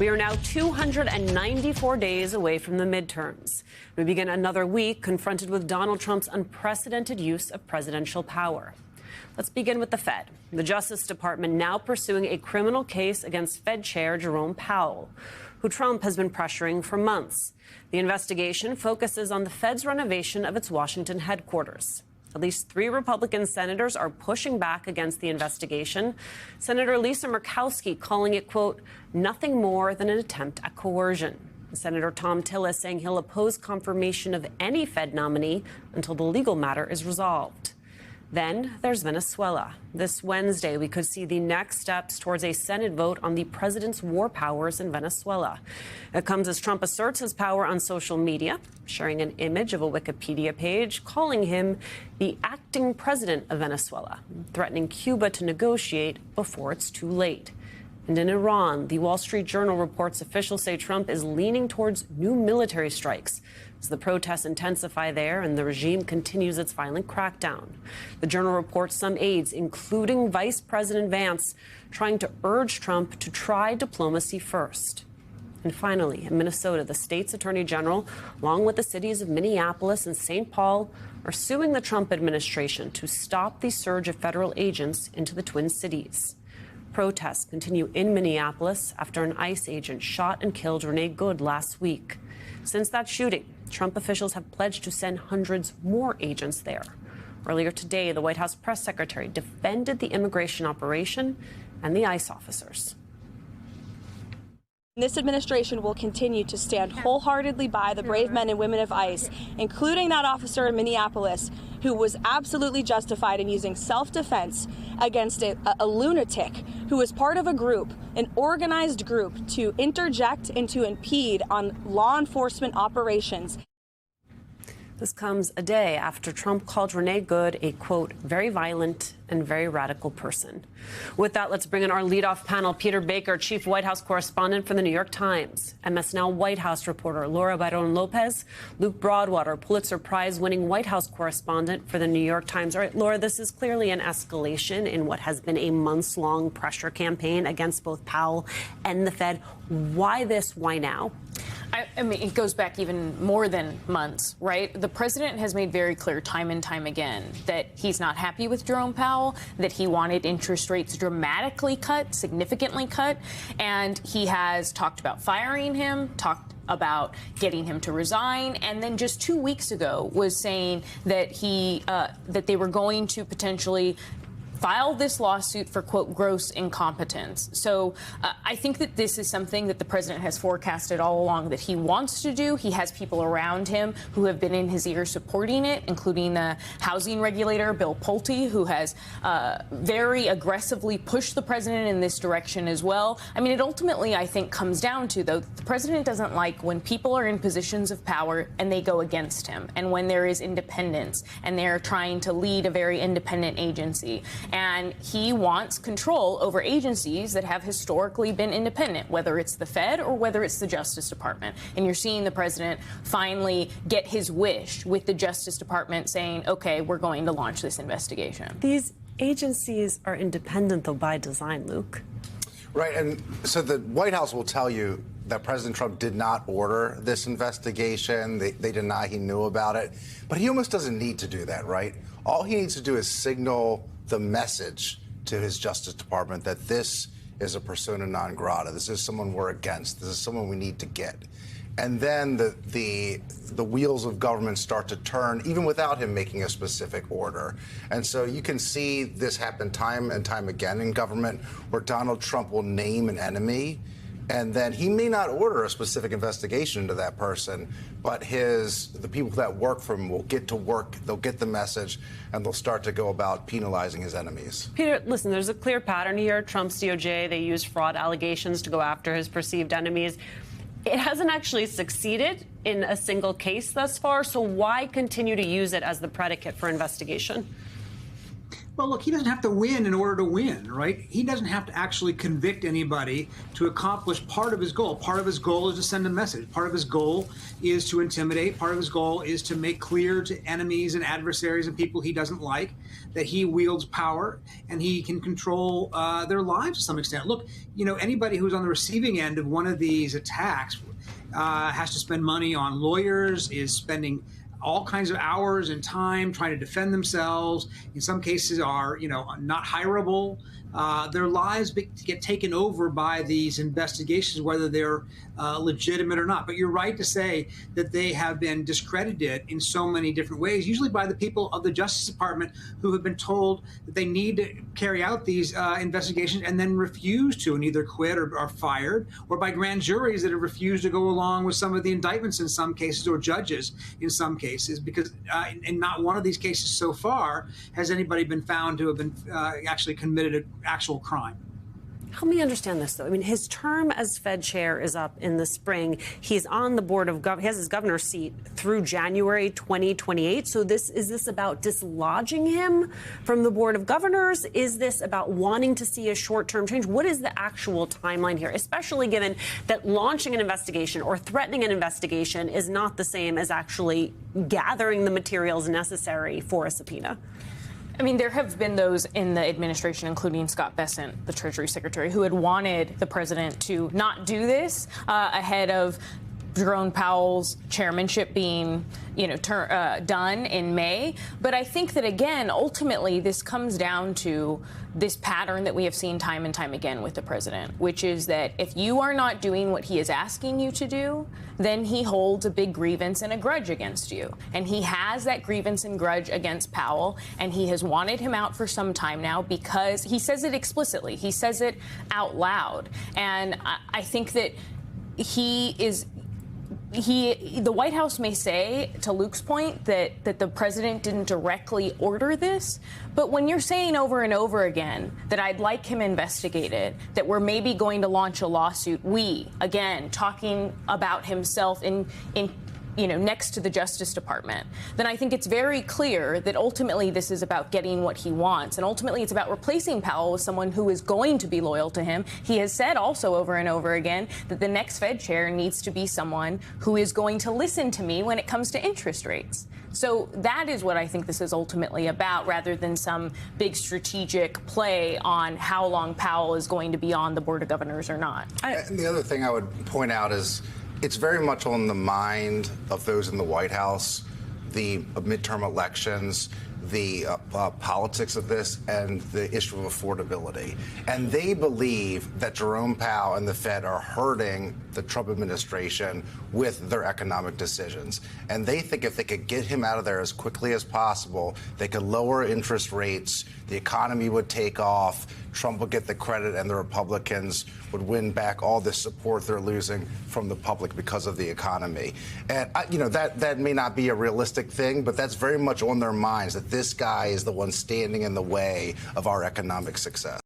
We are now 294 days away from the midterms. We begin another week confronted with Donald Trump's unprecedented use of presidential power. Let's begin with the Fed. The Justice Department now pursuing a criminal case against Fed Chair Jerome Powell, who Trump has been pressuring for months. The investigation focuses on the Fed's renovation of its Washington headquarters. At least 3 Republican senators are pushing back against the investigation. Senator Lisa Murkowski calling it, quote, nothing more than an attempt at coercion. Senator Thom Tillis saying he'll oppose confirmation of any Fed nominee until the legal matter is resolved. Then there's Venezuela. This Wednesday, we could see the next steps towards a Senate vote on the president's war powers in Venezuela. It comes as Trump asserts his power on social media, sharing an image of a Wikipedia page, calling him the acting president of Venezuela, threatening Cuba to negotiate before it's too late. And in Iran, the Wall Street Journal reports officials say Trump is leaning towards new military strikes as the protests intensify there and the regime continues its violent crackdown. The Journal reports some aides, including Vice President Vance, trying to urge Trump to try diplomacy first. And finally, in Minnesota, the state's attorney general, along with the cities of Minneapolis and St. Paul, are suing the Trump administration to stop the surge of federal agents into the Twin Cities. Protests continue in Minneapolis after an ICE agent shot and killed Renee Good last week. Since that shooting, Trump officials have pledged to send hundreds more agents there. Earlier today, the White House press secretary defended the immigration operation and the ICE officers. This administration will continue to stand wholeheartedly by the brave men and women of ICE, including that officer in Minneapolis who was absolutely justified in using self-defense against a lunatic who was part of a group, an organized group, to interject and to impede on law enforcement operations. This comes a day after Trump called Renee Good a, quote, very violent and very radical person. With that, let's bring in our leadoff panel, Peter Baker, chief White House correspondent for The New York Times, MS Now White House reporter Laura Barron Lopez, Luke Broadwater, Pulitzer Prize-winning White House correspondent for The New York Times. All right, Laura, this is clearly an escalation in what has been a months-long pressure campaign against both Powell and the Fed. Why this? Why now? I mean, it goes back even more than months, right? The president has made very clear time and time again that he's not happy with Jerome Powell, that he wanted interest rates dramatically cut, significantly cut, and he has talked about firing him, talked about getting him to resign, and then just 2 weeks ago was saying that that they were going to potentially file this lawsuit for, quote, gross incompetence. So I think that this is something that the president has forecasted all along that he wants to do. He has people around him who have been in his ear supporting it, including the housing regulator, Bill Pulte, who has very aggressively pushed the president in this direction as well. I mean, it ultimately, I think, comes down to, though, the president doesn't like when people are in positions of power and they go against him, and when there is independence and they're trying to lead a very independent agency. And he wants control over agencies that have historically been independent, whether it's the Fed or whether it's the Justice Department. And you're seeing the president finally get his wish with the Justice Department saying, OK, we're going to launch this investigation. These agencies are independent, though, by design, Luke. Right. And so the White House will tell you that President Trump did not order this investigation. They deny he knew about it. But he almost doesn't need to do that, right? All he needs to do is signal the message to his Justice Department that this is a persona non grata. This is someone we're against. This is someone we need to get. And then the wheels of government start to turn, even without him making a specific order. And so you can see this happen time and time again in government, where Donald Trump will name an enemy, and then he may not order a specific investigation into that person, but the people that work for him will get to work, they'll get the message, and they'll start to go about penalizing his enemies. Peter, listen, there's a clear pattern here. Trump's DOJ, they use fraud allegations to go after his perceived enemies. It hasn't actually succeeded in a single case thus far, so why continue to use it as the predicate for investigation? Well, look, he doesn't have to win in order to win, right? He doesn't have to actually convict anybody to accomplish part of his goal. Part of his goal is to send a message. Part of his goal is to intimidate. Part of his goal is to make clear to enemies and adversaries and people he doesn't like that he wields power and he can control their lives to some extent. Look, you know, anybody who's on the receiving end of one of these attacks has to spend money on lawyers, is spending all kinds of hours and time trying to defend themselves. In some cases are, you know, not hireable. Their lives get taken over by these investigations, whether they're legitimate or not. But you're right to say that they have been discredited in so many different ways, usually by the people of the Justice Department who have been told that they need to carry out these investigations and then refuse to, and either quit or are fired, or by grand juries that have refused to go along with some of the indictments in some cases, or judges in some cases, because in not one of these cases so far has anybody been found to have been actually committed an actual crime. Help me understand this, though. I mean, his term as Fed chair is up in the spring. He's on the board of he has his governor's seat through January 2028. So is this about dislodging him from the board of governors? Is this about wanting to see a short-term change? What is the actual timeline here, especially given that launching an investigation or threatening an investigation is not the same as actually gathering the materials necessary for a subpoena? I mean, there have been those in the administration, including Scott Bessent, the Treasury Secretary, who had wanted the president to not do this ahead of Jerome Powell's chairmanship being, done in May. But I think that, again, ultimately, this comes down to this pattern that we have seen time and time again with the president, which is that if you are not doing what he is asking you to do, then he holds a big grievance and a grudge against you. And he has that grievance and grudge against Powell, and he has wanted him out for some time now because he says it explicitly. He says it out loud. And I think that the White House may say, to Luke's point, that the president didn't directly order this. But when you're saying over and over again that I'd like him investigated, that we're maybe going to launch a lawsuit, again, talking about himself in next to the Justice Department, then I think it's very clear that ultimately this is about getting what he wants. And ultimately it's about replacing Powell with someone who is going to be loyal to him. He has said also over and over again that the next Fed chair needs to be someone who is going to listen to me when it comes to interest rates. So that is what I think this is ultimately about, rather than some big strategic play on how long Powell is going to be on the Board of Governors or not. And the other thing I would point out is it's very much on the mind of those in the White House, the midterm elections, the politics of this, and the issue of affordability. And they believe that Jerome Powell and the Fed are hurting the Trump administration with their economic decisions. And they think if they could get him out of there as quickly as possible, they could lower interest rates, the economy would take off, Trump would get the credit, and the Republicans would win back all the support they're losing from the public because of the economy. And, that may not be a realistic thing, but that's very much on their minds, that this guy is the one standing in the way of our economic success.